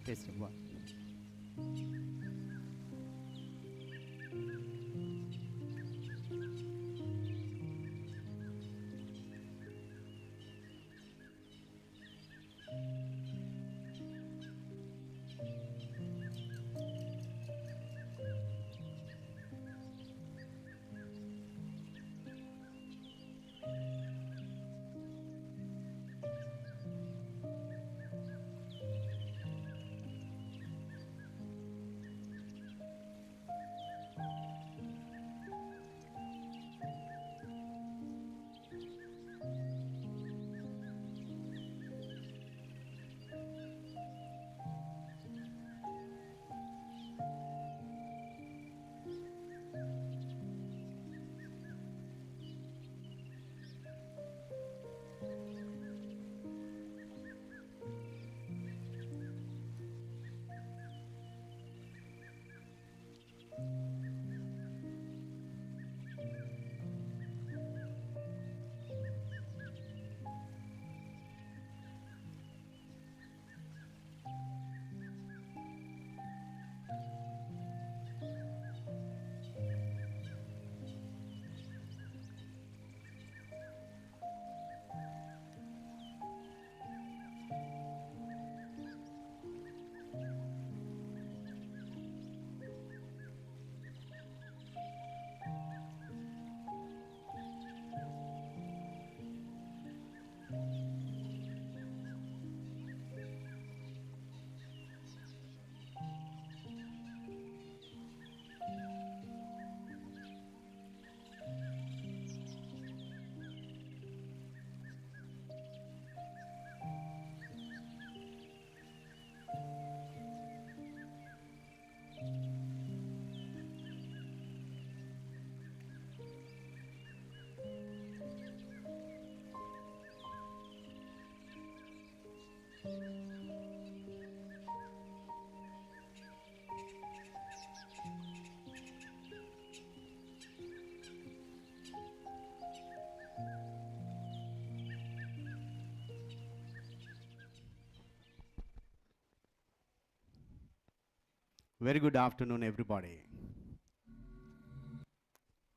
Testing one. Very good afternoon, everybody.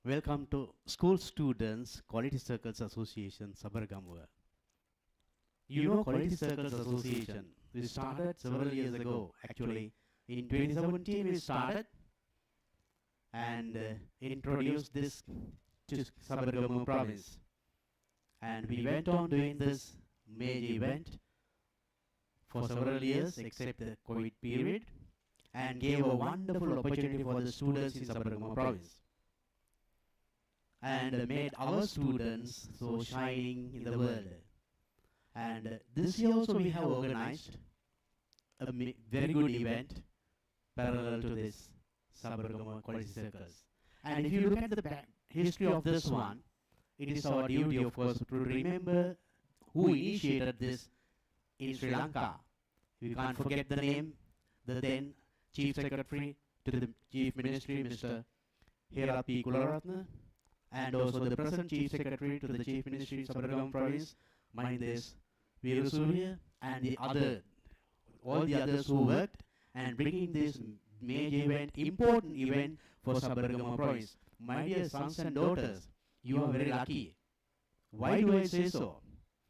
Welcome to School Students Quality Circles Association, Sabargamua. You know Quality Circles Association, we started several years ago. Actually, in 2017 we started and introduced this to Sabargamua province. And we went on doing this major event for several years except the COVID period, and gave a wonderful opportunity for the students in Sabargamua province, and made our students so shining in the world. And this year also we have organized a very good event parallel to this Sabargamua Quality Circles. And if you look at the history of this one, it is our duty, of course, to remember who initiated this in Sri Lanka. We can't forget the name, the then Chief Secretary to the Chief Ministry, Mr. Hera P. Kularatne, and also the present Chief Secretary to the Chief Ministry of Sabargamua Province, Mahindes Veerasurya, and all the others who worked and bringing this major event, important event for Sabargamua Province. My dear sons and daughters, you are very lucky. Why do I say so?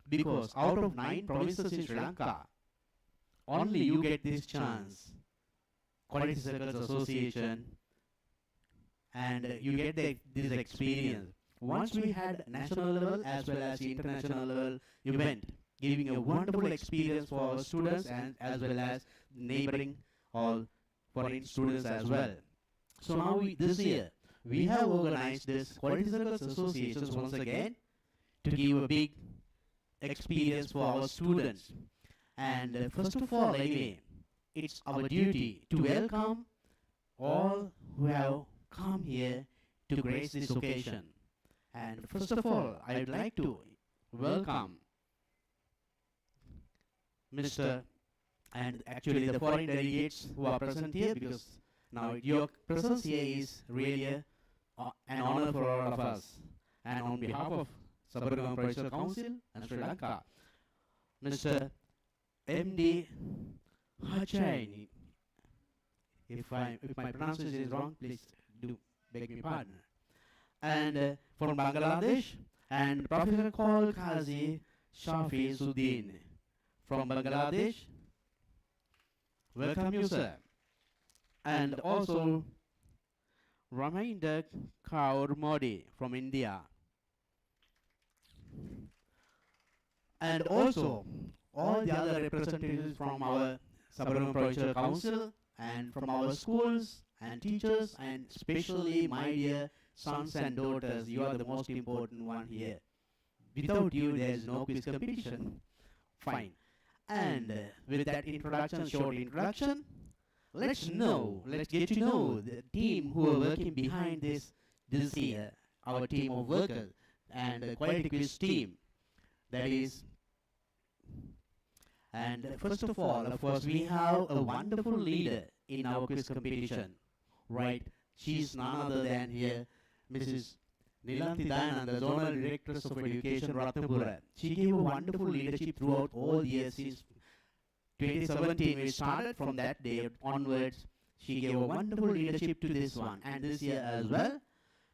Because out of 9 provinces in Sri Lanka, only you get this chance. Quality Circles Association, and you get this experience. Once we had national level as well as international level event, giving a wonderful experience for our students and as well as neighboring all foreign students as well. So now this year we have organized this Quality Circles Associations once again to give a big experience for our students. And first of all, anyway, it's our duty to welcome all who have come here to grace this occasion. And first of all, I'd like to welcome Mr. and actually the foreign delegates who are present here, because now your presence here is really an honor for all of us. And on behalf of Sabaragama Provincial Council and Sri Lanka, Mr. M.D. Hachaini, if my pronunciation is wrong, please do beg me pardon. And from Bangladesh, and Professor Kol Kazi Shafi Suddin from Bangladesh. Welcome you, sir. And also Raminder Kaur Modi from India. And also all the other representatives from our Sabaragama Provincial Council and from our schools and teachers, and especially my dear sons and daughters. You are the most important one here. Without you, there is no quiz competition. Fine. And with that introduction, short introduction, let's get to know the team who are working behind this year, our team of workers and the quality quiz team. That is, and first of all, of course, we have a wonderful leader in our quiz competition, right? She's none other than here, Mrs. Nilanthi Dayananda, the Zonal Directress of Education, Ratnapura. She gave a wonderful leadership throughout all years since 2017. We started from that day onwards. She gave a wonderful leadership to this one and this year as well,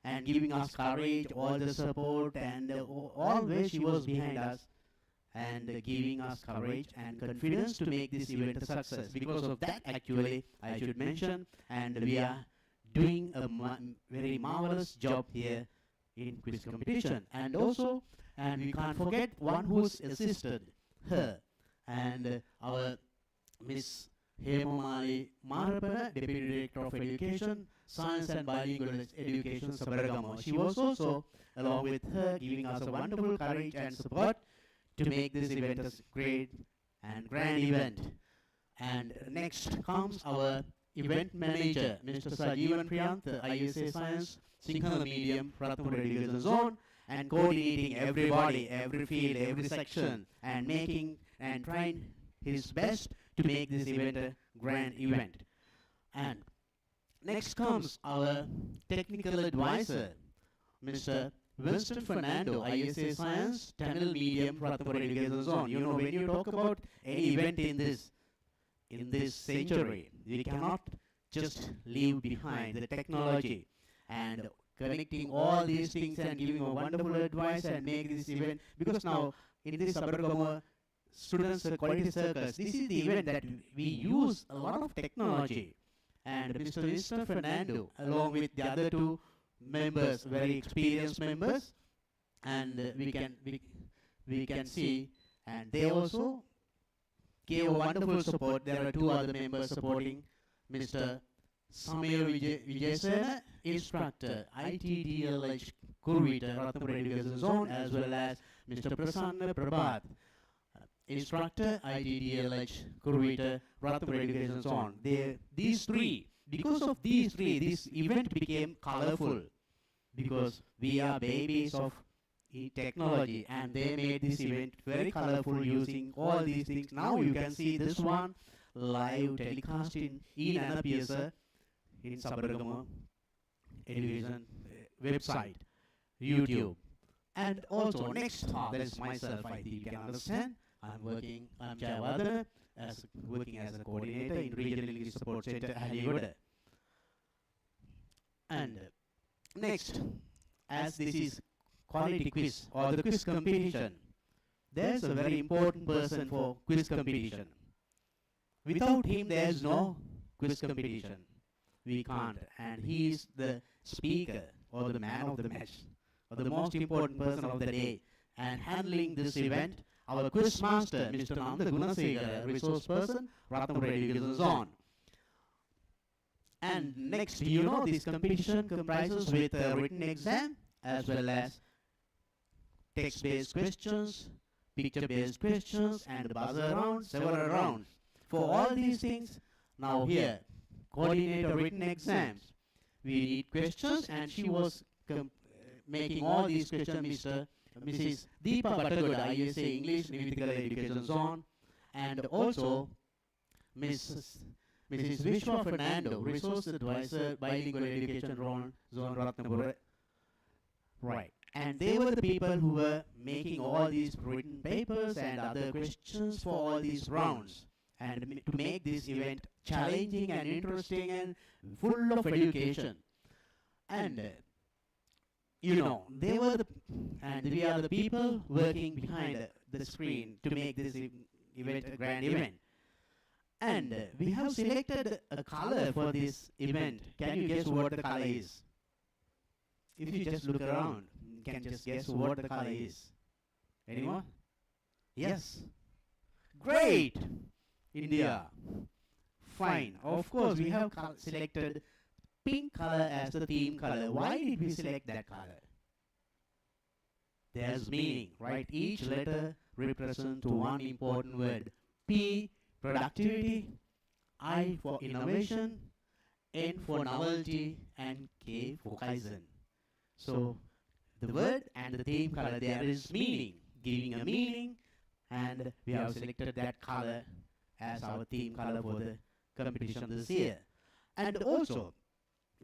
and giving us courage, all the support, and always she was behind us and giving us courage and confidence to make this event a success. Because of that, actually, I should mention, and we are doing a very marvelous job here in quiz competition. And also, and we can't forget one who's assisted her, and our Miss Hemamali Marapana, Deputy Director of Education, Science and Bilingual Education, Sabaragama. She was also, along with her, giving us a wonderful courage and support to make this event a great and grand event. And next comes our event manager, Mr. Sajeevan Priyantha, ISA Science, Sinhala Medium, Ratnapura Education Zone, and coordinating everybody, every field, every section, and making and trying his best to make this event a grand event. And next comes our technical advisor, Mr. Winston Fernando, ISA Science, Tamil Medium, Ratnapura Education Zone. You know, when you talk about any event in this century, we cannot just leave behind the technology and connecting all these things and giving a wonderful advice and make this event. Because now in this Sabaragama Students Quality Circus, this is the event that we use a lot of technology. And Mr. Winston Fernando, along with the other two members, very experienced members, and we can see, and they also gave a wonderful support. There are two other members supporting Mr. Samir Vijayasena, instructor, ITDLH Kurvita, Ratnapura Education Zone, as well as Mr. Prasanna Prabhat, instructor, ITDLH Kurvita, Ratnapura Education Zone. These three, because of these three, this event became colorful, because we are babies of technology, and they made this event very colorful using all these things. Now you can see this one live telecast in Anapiyasa in Sabaragama Education website, YouTube. And also next, that is myself, I think you can understand. I'm Jayavardhana, working as a coordinator in Regional English Support Center, Aligoda. And next, as this is quality quiz or the quiz competition, there's a very important person for quiz competition. Without him, there's no quiz competition. We can't. And he is the speaker or the man of the match, or the most important person of the day. And handling this event, our quiz master, Mr. Nanda Gunasekara, resource person, Ratnapura Education Zone. And next, you know, this competition comprises with a written exam as well as text-based questions, picture-based questions, and buzzer rounds, several rounds. For all these things, Now here, coordinator written exams. We need questions, and she was making all these questions, Mrs. Deepa Bhattagoda, ISA English Nivithikala Education Zone, and also Mrs. Vishwa Fernando, Resource Advisor, Bilingual Education Zone Ratnapura. Right. And they were the people who were making all these written papers and other questions for all these rounds, and to make this event challenging and interesting and full of education. And they were and we are the people working behind the screen to make this event a grand event. And we have selected a color for this event. Can you guess what the color is? If you just look around, you can just guess what the color is. Anyone? Yes. Great! India. Fine. Of course, we have selected pink color as the theme color. Why did we select that color? There's meaning, right? Each letter represents one important word. P, productivity. I for innovation. N for novelty. And K for Kaizen. So, the word and the theme color, there is meaning, giving a meaning, and we have selected that color as our theme color for the competition this year. And also,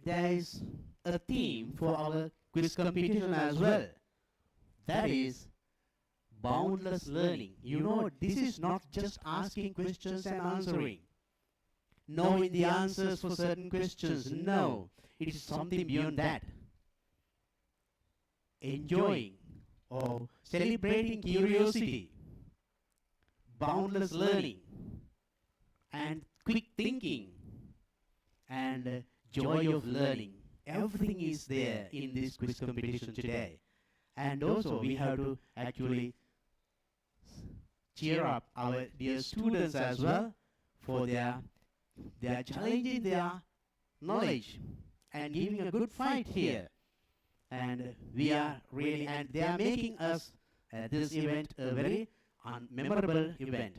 there is a theme for our quiz competition as well. That is boundless learning. This is not just asking questions and answering, knowing the answers for certain questions. No, it is something beyond that. Enjoying or celebrating curiosity, boundless learning, and quick thinking, and joy of learning. Everything is there in this quiz competition today. And also we have to actually cheer up our dear students as well for their challenging their knowledge and giving a good fight here. And we are really, and they are making us this event a very memorable event,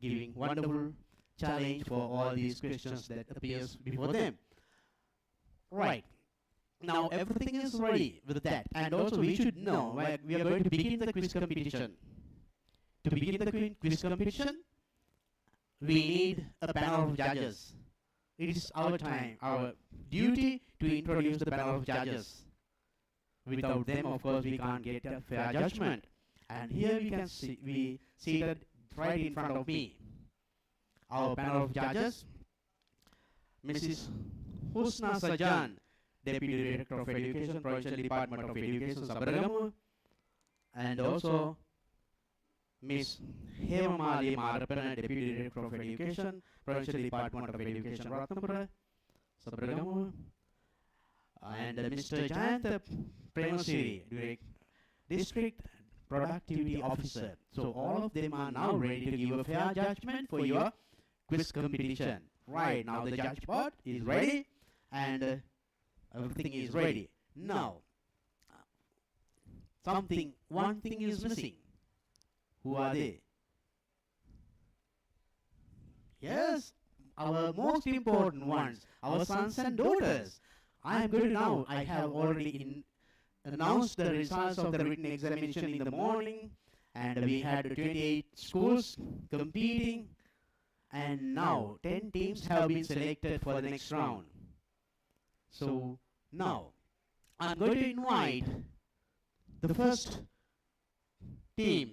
giving wonderful challenge for all these questions that appears before them. Right. Now everything is ready with that, and also we should know where we are going to begin the quiz competition. To begin the quiz competition, we need a panel of judges. It is our time, our duty to introduce the panel of judges. Without them, of course, we can't get a fair judgment. And here we can see, we seated right in front of me, our panel of judges, Mrs. Husna Sajan, Deputy Director of Education, Provincial Department of Education, Sabaragamu, and also Ms. Hemamali Marapana, Deputy Director of Education, Provincial Department of Education, Ratnapura, Sabaragamu, and Mr. Jayanta Premasiri, District Productivity Officer. So all of them are now ready to give a fair judgment for your quiz competition. Right, now the judge board is ready and everything is ready. Now, one thing is missing. Who are they? Yes, our most important ones, our sons and daughters. I am good now. I have already announced the results of the written examination in the morning, and we had 28 schools competing, and now 10 teams have been selected for the next round. So now I'm going to invite the first team,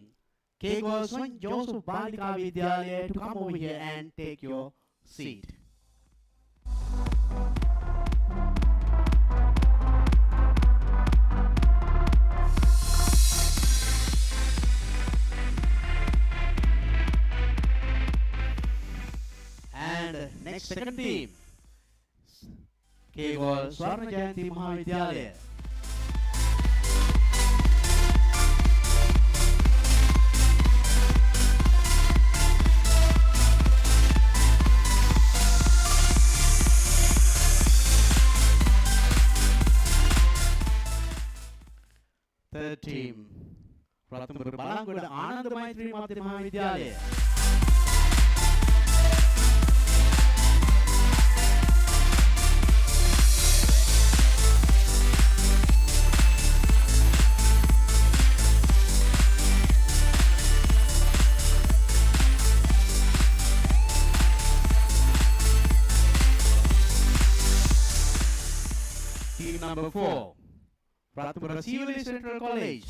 K. Goswan Joseph Balika Vidyalaya, to come over here and take your seat. And next second team, K. Swarna Jayanti Mahavidyalaya. Third team, Ratnapura Balangoda Ananda Maitri Madhya Mahavidyalaya. number 4, Ratnapura Finalist Central College.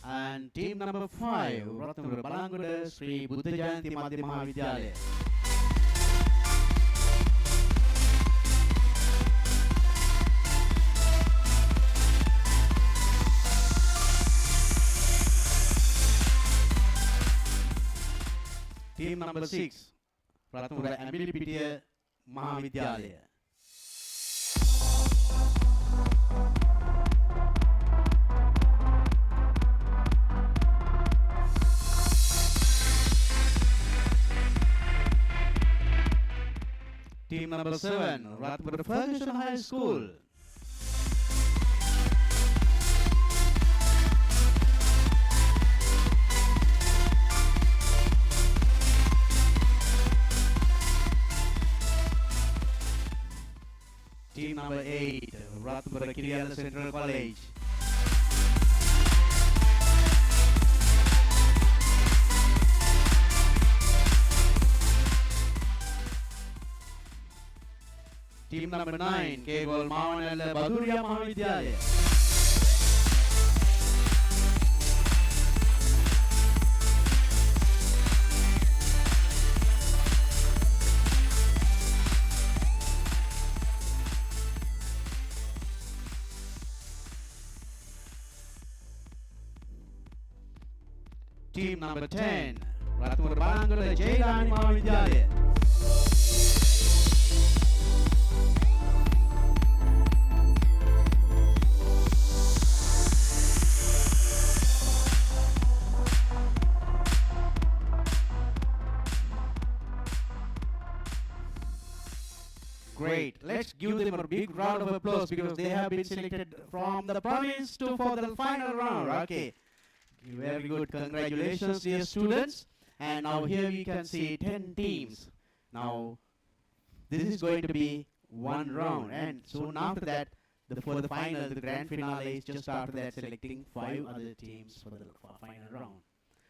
And team number 5, Ratnapura Balanguda Sri Buddha Jayanti Madhya Mahavidyalaya. Team number 6, Ratnapura Ambilipitiya Mahavidyalaya. Team number 7, Ratnapura Ferguson High School. Team number 8, Ratnapura Kiriyala Central College. Team number 9, Kegol Mavanala Baduriya Mahavidyalaya. Team number 10, Ratnapura Balangala Jailani Mahavidyalaya. Great. Let's give them a big round of applause because they have been selected from the province to for the final round. Okay. Very good. Congratulations, dear students. And now here we can see 10 teams. Now, this is going to be one round. And soon after that, for the final, the grand finale is just after that selecting 5 other teams for the final round.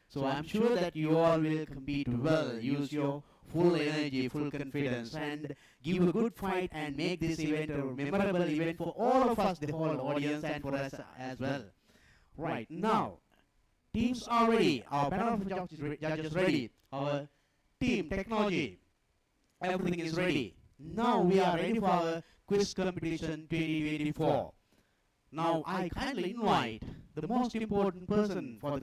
So I'm sure that you all will compete well, use your full energy, full confidence, and give a good fight and make this event a memorable event for all of us, the whole audience, and for us as well. Right, now, teams are ready. Our panel of judges ready. Our team, technology, everything is ready. Now we are ready for our quiz competition 2024. Now I kindly invite the most important person for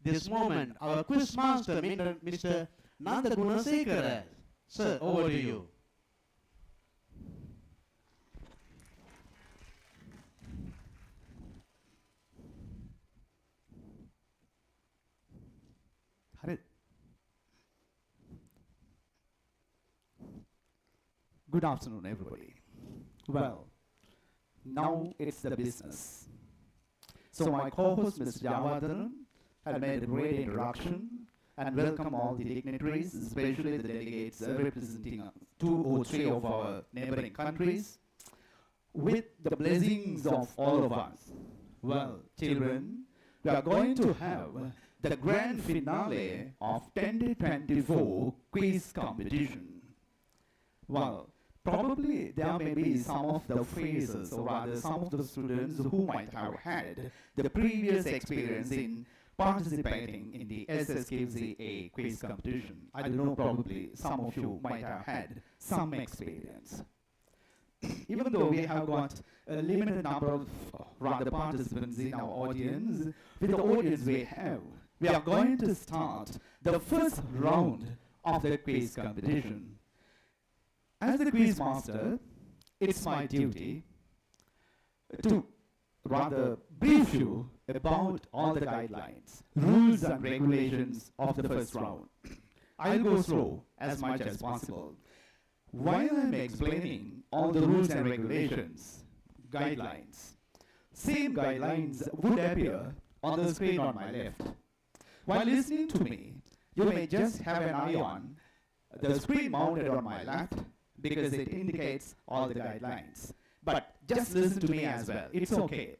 this moment, our quiz master, Mr. Nanda Gunasekara. Sir, over to you. Good afternoon, everybody. Well, now it's the business. So my co-host, Mr. Javadhan, had made a great introduction and welcome all the dignitaries, especially the delegates representing 2 or 3 of our neighboring countries, with the blessings of all of us. Well, children, we are going to have the grand finale of 2024 quiz competition. Well, probably there may be some of the phrases, or rather some of the students who might have had the previous experience in participating in the SSQCAS quiz competition. I don't know, probably some of you might have had some experience. Even though we have got a limited number of rather participants in our audience, with the audience we are going to start the first round of the quiz competition. As the quiz master, it's my duty to rather brief you about all the guidelines, rules and regulations of the first round. I'll go slow as much as possible. While I'm explaining all the rules and regulations, guidelines, same guidelines would appear on the screen on my left. While listening to me, you may just have an eye on the screen mounted on my left because it indicates all the guidelines. But just listen to me as well. It's okay.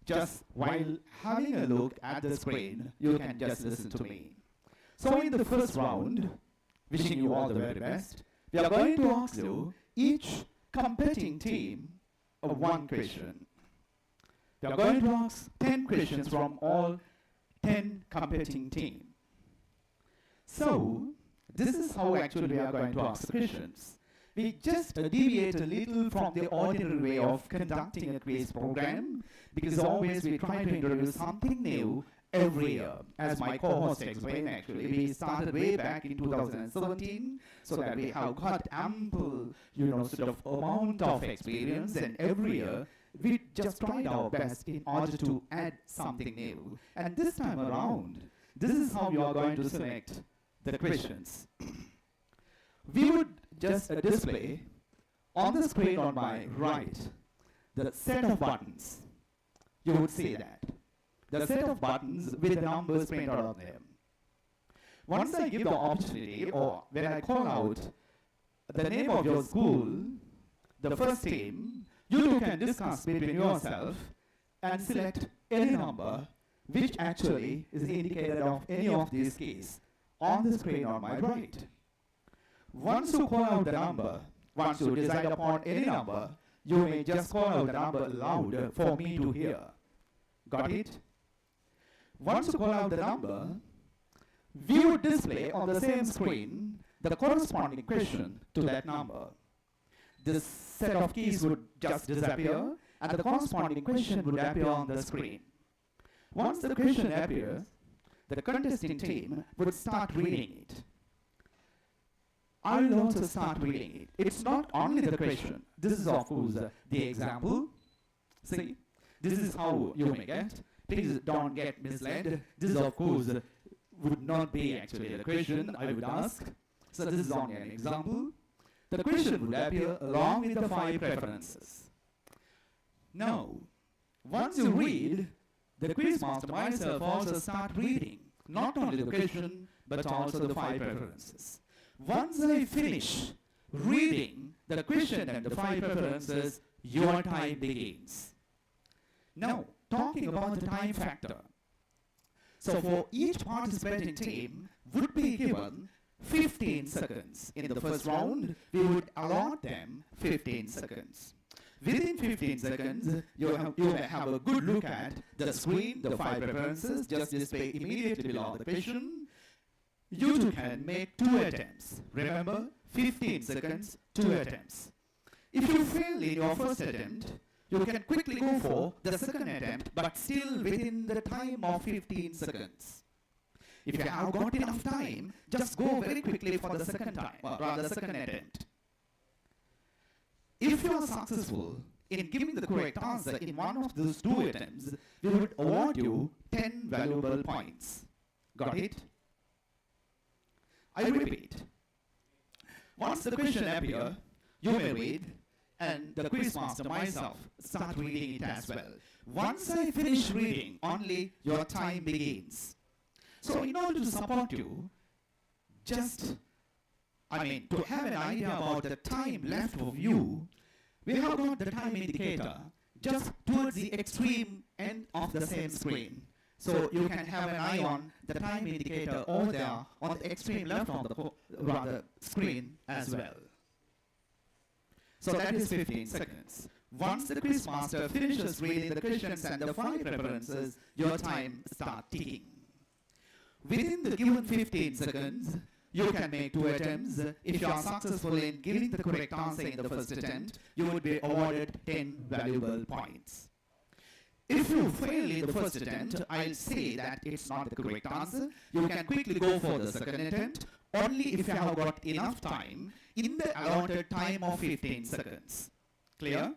Just while having a look at the screen, you can just listen to me. So in the first round, wishing you all the very best, we are going to ask you each competing team of one question. We are going to ask 10 questions from all 10 competing teams. So this is how actually we are going to ask the questions. We just deviate a little from the ordinary way of conducting a quiz program, because always we try to introduce something new every year. As my co-host explained, actually, we started way back in 2017, so that we have got ample, sort of amount of experience, and every year we just tried our best in order to add something new. And this time around, this is how you are going to select the questions. We would just display on the screen on my right the set of buttons. You would see that. The set of buttons with the numbers printed on them. Once I give the opportunity, or when I call out the name of your school, the first team, you two can discuss between yourself and select any number which actually is indicated of any of these keys on the screen on my right. Once you call out the number, once you decide upon any number, you may just call out the number loud for me to hear. Got it? Once you call out the number, we would display on the same screen the corresponding question to that number. This set of keys would just disappear, and the corresponding question would appear on the screen. Once the question appears, the contesting team would start reading it. I will also start reading it. It's not only the question. This is, of course, the example. See, this is how you may get. Please don't get misled. This, of course, would not be actually the question I would ask. So this is only an example. The question would appear along with the 5 preferences. Now, once you read, the quizmaster myself also start reading not only the question, but also the 5 preferences. Once I finish reading the question and the 5 preferences, your time begins. Now, talking about the time factor. So for each participating team would be given 15 seconds. In the first round, we would allot them 15 seconds. Within 15 seconds, you may have a good look at the screen, the 5 preferences, just display immediately below the question. You two can make 2 attempts. Remember, 15 seconds, 2 attempts. If you fail in your first attempt, you can quickly go for the second attempt, but still within the time of 15 seconds. If you have got enough time, just go very quickly for the second time, or rather second attempt. If you are successful in giving the correct answer in one of those 2 attempts, we would award you 10 valuable points. Got it? I repeat. Once the question appears, you may read, and the quizmaster myself start reading it as well. Once I finish reading, only your time begins. So in order to support you, to have an idea about the time left for you, we have got the time indicator just towards the extreme end of the same screen. So you can have an eye on the time indicator over there on the extreme left of the screen as well. So that is 15 seconds. Once the quizmaster finishes reading the questions and the 5 preferences, your time starts ticking. Within the given 15 seconds, you can make 2 attempts. If you are successful in giving the correct answer in the first attempt, you would be awarded 10 valuable points. If you fail in the first attempt, I'll say that it's not the correct answer. You can quickly go for the second attempt, only if you have got enough time in the allotted time of 15 seconds. Clear?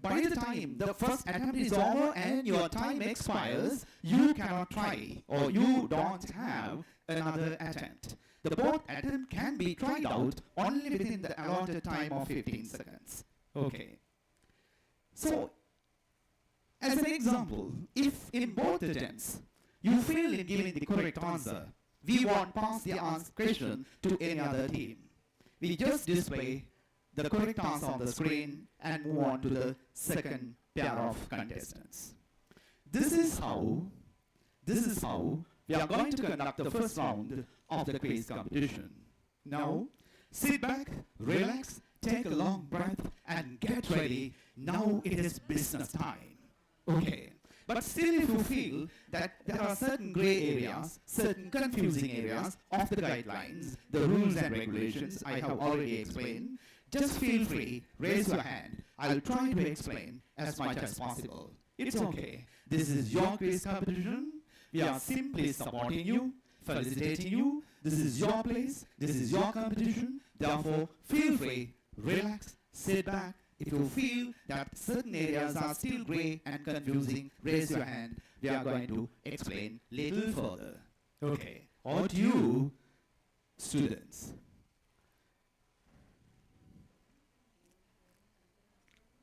By the time the first attempt is over and your time expires, you cannot try, or you don't have another attempt. The both attempt can be tried out only within the allotted time of 15 seconds. Okay. So, as an example, if in both attempts you fail in giving the correct answer, we won't pass the question to any other team. We just display the correct answer on the screen and move on to the second pair of contestants. This is how we are going to conduct the first round of the quiz competition. Now, sit back, relax, take a long breath and get ready. Now it is business time. Okay. But still, if you feel that there are certain gray areas, certain confusing areas of the guidelines, the rules and regulations I have already explained, just feel free, raise your hand. I'll try to explain as much as possible. It's okay. This is your quiz competition. We are simply supporting you, felicitating you. This is your place. This is your competition. Therefore, feel free, relax, sit back. If you feel that certain areas are still grey and confusing, raise your hand. We are going to explain little further. Okay. Over to you, students.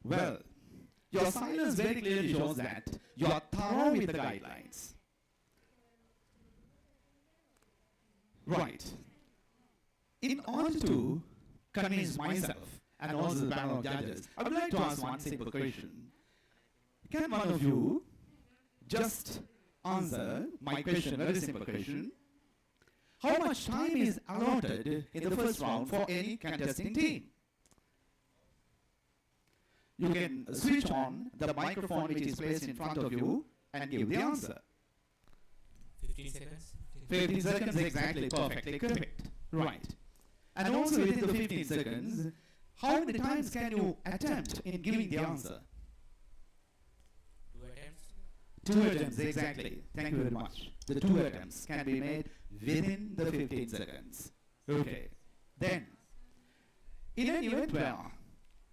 Well, your silence very clearly shows that you are thorough with the guidelines. Right. In order to convince myself and also the panel of judges, I would like to ask one simple question. Can one of you just answer my question, very simple question? How much time is allotted in the first round for any contesting team? You can switch on the microphone which is placed in front of you and give the answer. 15 seconds. 15 seconds, exactly, perfectly correct. Right. And also within the 15 seconds, how many times can you attempt in giving the answer? 2 attempts. 2 attempts, exactly. Thank you very much. The 2 attempts can be made within the 15 seconds. Okay. Then, in an event where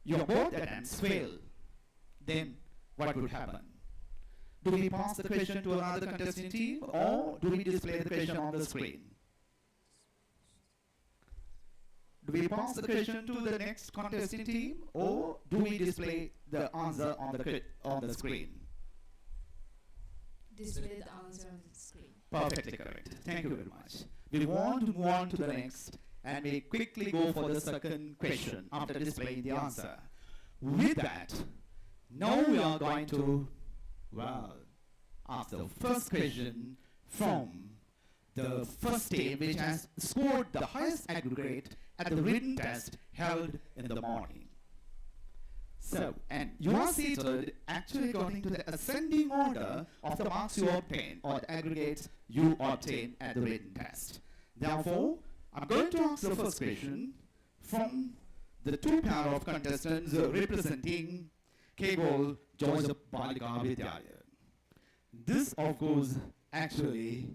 your both attempts fail, then what would happen? Do we pass the question to another contesting team or do we display the question on the screen? Do we pass the question to the next contesting team or do we display the answer on the screen? Display the answer on the screen. Perfectly correct. Thank you very much. We want to move on to the next and we quickly go for the second question after displaying the answer. With that, now we are going to, well, ask the first question from the first team which has scored the highest aggregate at the written test held in the morning. So, and you are seated actually according to the ascending order of the marks you obtain or the aggregates you obtain at the written test. Therefore, I'm going to ask the first question from the 2 pair of contestants representing Kegol Joseph Balika Vidyalaya. This, of course, actually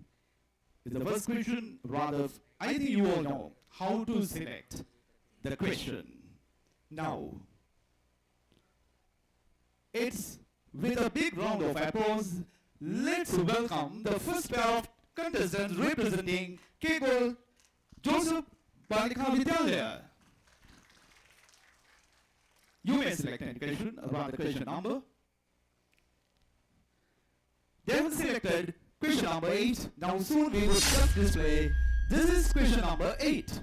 is the first question. Rather, I think you all know how to select the question. Now, it's with a big round of applause, let's welcome the first pair of contestants representing Kegol Joseph Balika Vidyalaya. You may select any question around the question number. They have selected question number 8. Now soon we will just display. This is question number 8.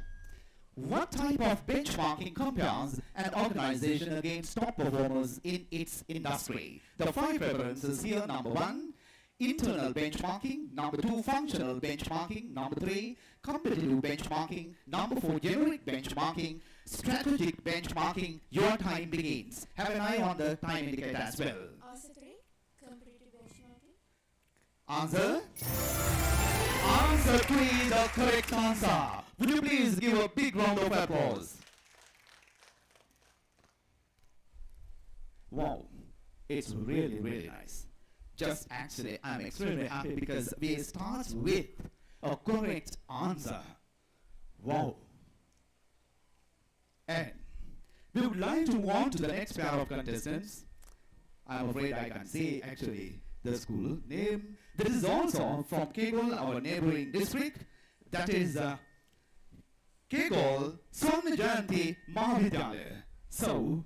What type of benchmarking compares an organization against top performers in its industry? The 5 references here. Number 1, internal benchmarking. Number 2, functional benchmarking. Number 3, competitive benchmarking. Number 4, generic benchmarking. Strategic benchmarking. Your time begins. Have an eye on the time indicator as well. Answer 3, competitive benchmarking. Answer? Answer 3, the correct answer. Would you please give a big round of applause? Wow, it's really, really nice. Just actually, I'm extremely happy because we start with a correct answer. Wow. And we would like to move on to the next pair of contestants. I'm afraid I can't say actually the school name. This is also from Kegol, our neighboring district. That is Kegol Swarna Jayanti Mahavidyalaya. So,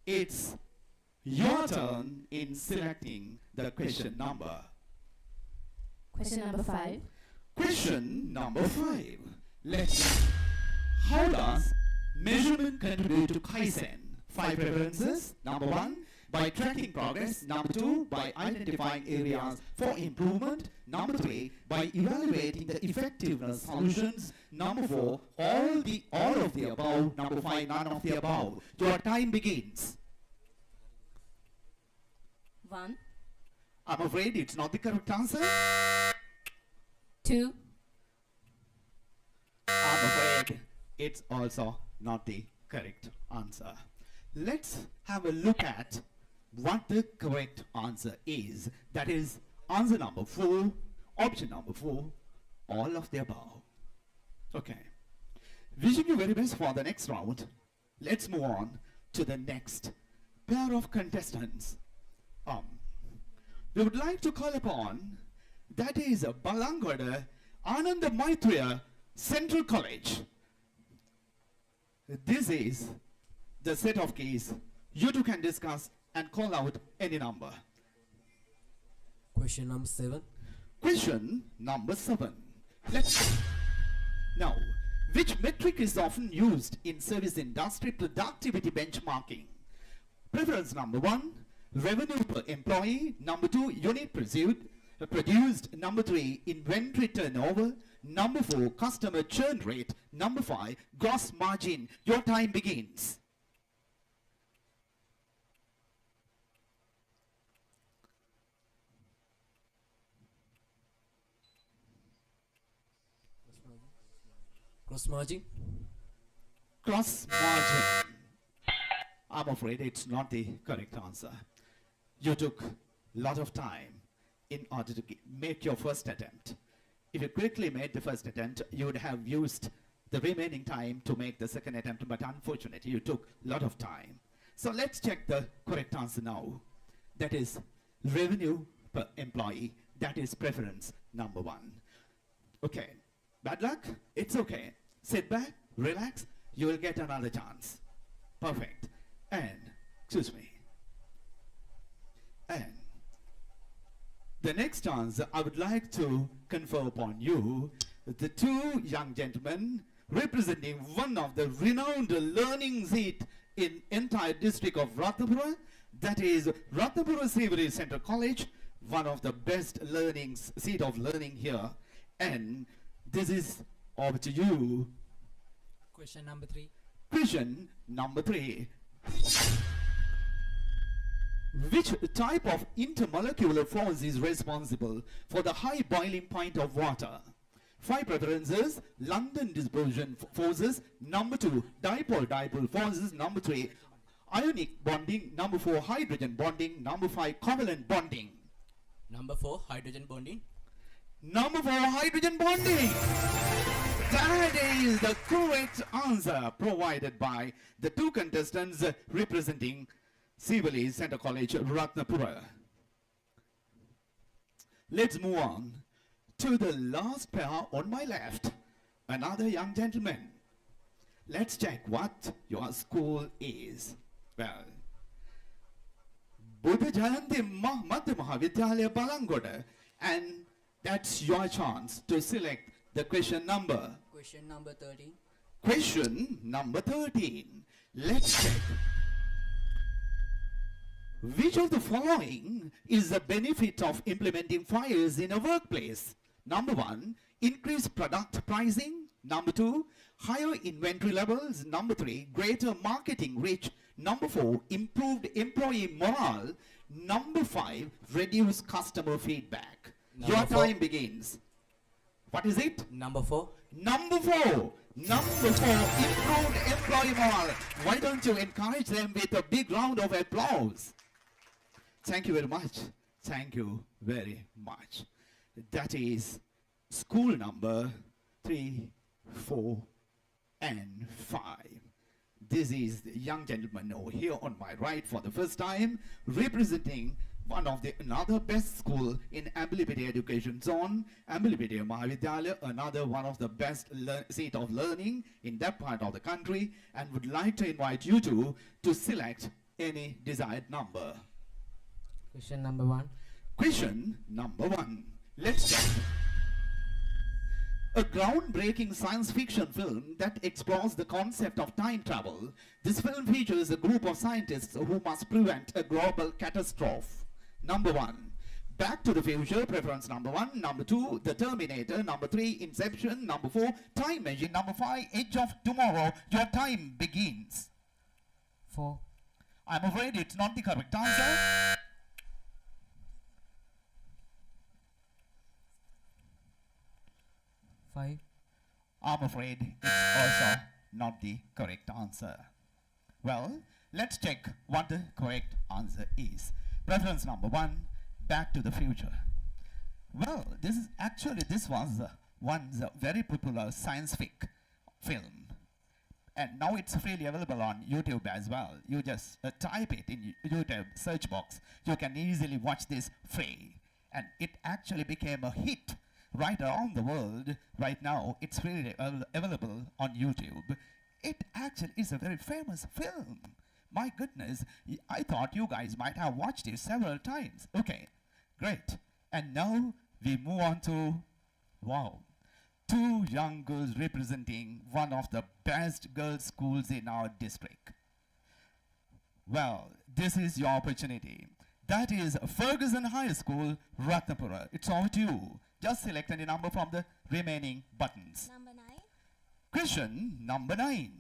it's your turn in selecting the question number. Question number 5. Question number 5. Let's. How does Measurement contribute to Kaizen. 5 preferences. Number 1, by tracking progress. Number 2, by identifying areas for improvement. Number 3, by evaluating the effectiveness solutions. Number 4, all of the above. Number 5, none of the above. Your time begins. 1, I'm afraid it's not the correct answer. 2, I'm afraid it's also not the correct answer. Let's have a look at what the correct answer is. That is answer number 4, option number 4, all of the above. Okay. Wishing you very best for the next round. Let's move on to the next pair of contestants. We would like to call upon, that is Balangoda Ananda Maitreya Central College. This is the set of keys. You two can discuss and call out any number. Question number 7. Question number 7. Let's now, which metric is often used in service industry productivity benchmarking? Preference number 1, revenue per employee. Number 2, unit produced. Number 3, inventory turnover. Number 4, customer churn rate. Number 5, gross margin. Your time begins. Cross margin. Gross margin. I'm afraid it's not the correct answer. You took a lot of time in order to make your first attempt. If you quickly made the first attempt, you would have used the remaining time to make the second attempt, but unfortunately, you took a lot of time. So let's check the correct answer now. That is revenue per employee. That is preference number 1. Okay, bad luck? It's okay. Sit back, relax, you will get another chance. Perfect. And, excuse me. And the next answer I would like to confer upon you, the 2 young gentlemen representing one of the renowned learning seat in entire district of Ratnapura, that is Ratnapura Sriveri Central College, one of the best seat of learning here. And this is over to you. Question number 3. Question number 3. Which type of intermolecular force is responsible for the high boiling point of water? 5 preferences. London dispersion forces. Number 2, dipole forces. Number 3, ionic bonding. Number 4, hydrogen bonding. Number 5, covalent bonding. Number 4, hydrogen bonding. Number 4, hydrogen bonding. That is the correct answer provided by the 2 contestants representing Sriveri Central College, Ratnapura. Let's move on to the last pair on my left. Another young gentleman. Let's check what your school is. Well, Buddha Jayanti Madhya Mahavidyalaya Balangoda, and that's your chance to select the question number. Question number 13. Question number 13. Let's check. Which of the following is the benefit of implementing FIRES in a workplace? Number 1, increased product pricing. Number 2, higher inventory levels. Number 3, greater marketing reach. Number 4, improved employee morale. Number 5, reduced customer feedback. Your time begins. What is it? Number 4. Number 4. Number 4, improved employee morale. Why don't you encourage them with a big round of applause? Thank you very much. Thank you very much. That is school number 3, 4, and 5. This is the young gentleman over here on my right for the first time, representing one of the another best school in Ambilipiti education zone, Ambilipiti Mahavidyalaya, another one of the best seat of learning in that part of the country, and would like to invite you to select any desired number. Question number 1. Question number 1. Let's check. A groundbreaking science fiction film that explores the concept of time travel. This film features a group of scientists who must prevent a global catastrophe. Number 1, Back to the Future, preference number 1. Number 2, The Terminator. Number 3, Inception. Number 4, Time Machine. Number 5, Edge of Tomorrow. Your time begins. 4. I'm afraid it's not the correct answer. 5. I'm afraid it's also not the correct answer. Well, let's check what the correct answer is. Preference number 1, Back to the Future. Well, this was once a very popular science fic film. And now it's freely available on YouTube as well. You just type it in YouTube search box. You can easily watch this free. And it actually became a hit right around the world. Right now, it's freely available on YouTube. It actually is a very famous film. My goodness, I thought you guys might have watched it several times. Okay, great. And now we move on to, wow, 2 young girls representing one of the best girls' schools in our district. Well, this is your opportunity. That is Ferguson High School, Dharmapala. It's over to you. Just select any number from the remaining buttons. Number 9. Question number 9.